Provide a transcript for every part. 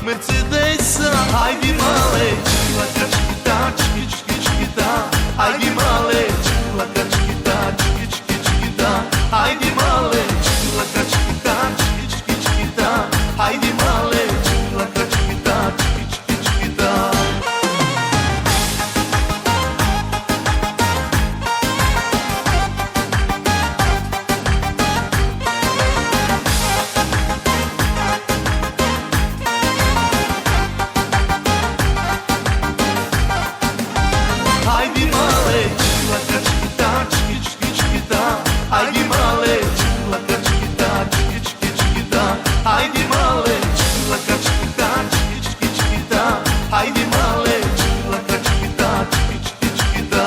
Mercedesa. Haide male, chiquita, chiquita, chiquita, chiquita. Haide male, chiquita, chiquita, chiquita, chiquita. Haide male, chiquita, chiquita, chiquita, chiquita. Haide male, chiquita, chiquita, chiquita, chiquita. Haide male, chiquita, chiquita, chiquita, chiquita. Haide male, chiquita, chiquita, chiquita, chiquita. Haide male, chiquita, chiquita, chiquita, chiquita. Haide male, chiquita, chiquita, chiquita, chiquita.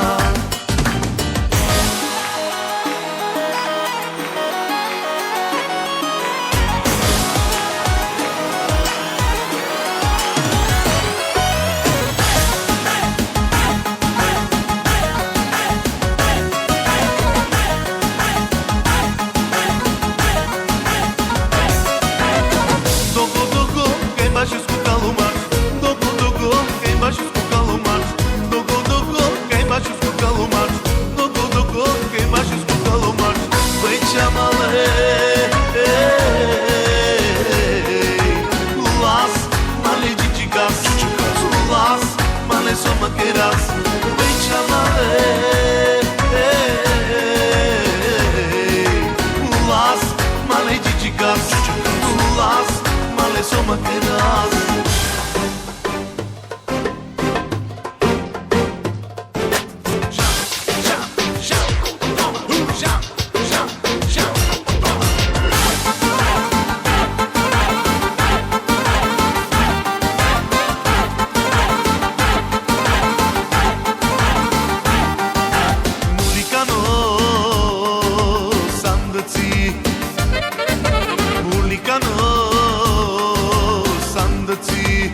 Dogo, dogo, quem baixa escuta o mar. Dogo, dogo, quem baixa escuta o mar. Dogo, dogo, quem baixa escuta o mar. Dogo, dogo, quem baixa escuta o mar. Vai chamar-lhe Las, male dicigas. Las, male só maqueras. Vai chamar-lhe Las, male dicigas. Las, male só maqueras. Mulicano, sandății. Mulicano, sandății.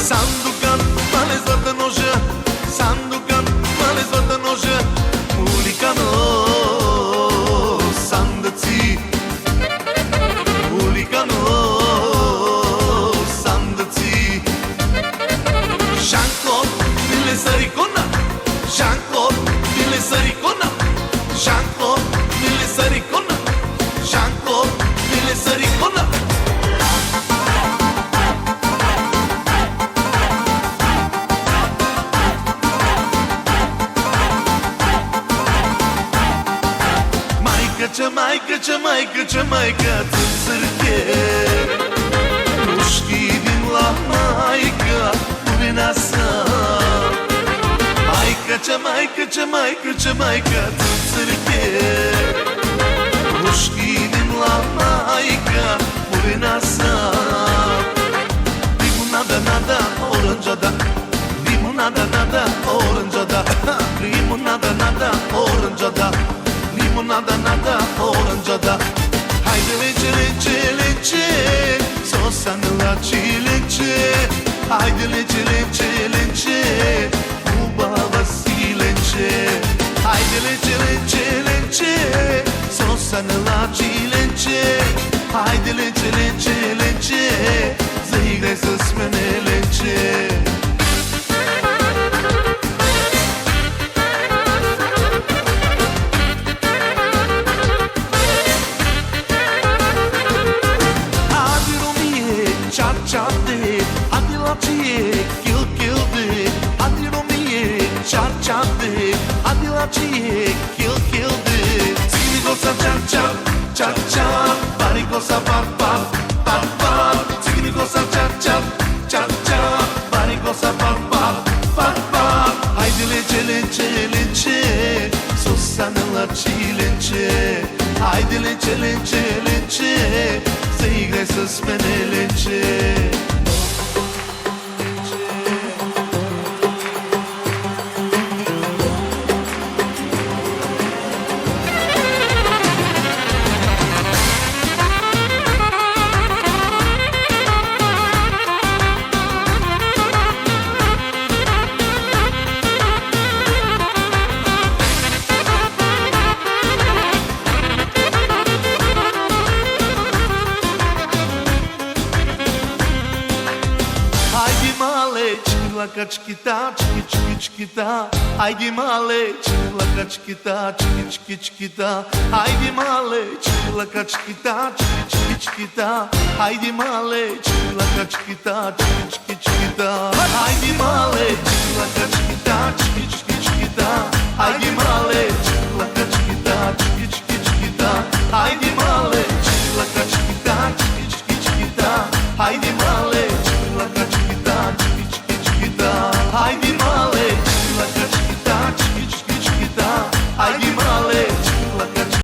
Sandukan, male zlata nože. Sandukan, male zlata nože. Mulicano, sandății. Mulicano, sandății. Jean-Claude, bile saricona. Jean-Claude, bile saricona. Jean-Claude, bile saricona. Jean-Claude, bile saricona. Maică, maică, țâțârche. Pușchi din la maică, ureneasa. Maică, maică, țâțârche. Pușchi din la maică, ureneasa. Limonada, nada, oranjada. Limonada, nada, oranjada. Limonada, nada, oranjada. Limonada, nada, oranjada. Haide lece, lece, lece. Sosană la cilece. Haide lece, lece, lece. Cuba Vasilece. Haide lece, lece, lece. Sosană la cilece. Haide lece, lece, lece. Zăigre să smene lece. Adi la cie, kill, kill de. Adi romie, chat, chat de. Adi la cie, kill, kill de. Sini cosa chat, chat, chat, chat. Bari cosa pap, pap, pap, pap. Sini cosa chat, chat, chat, chat. Bari cosa pap, pap, pap, pap. Haide lece, lece, lece. Susana la cilence. Haide lece, lece, lece. Să igre să spene lece. чилака чкита, чки чки чкита. Хайди мале, чилака чкита, чки чки чкита. Хайди мале, чилака чкита, чки чки чкита. Хайди мале, чилака чкита, чки чки чкита. Хайди мале, чилака чкита, чки чки чкита. Хайди мале,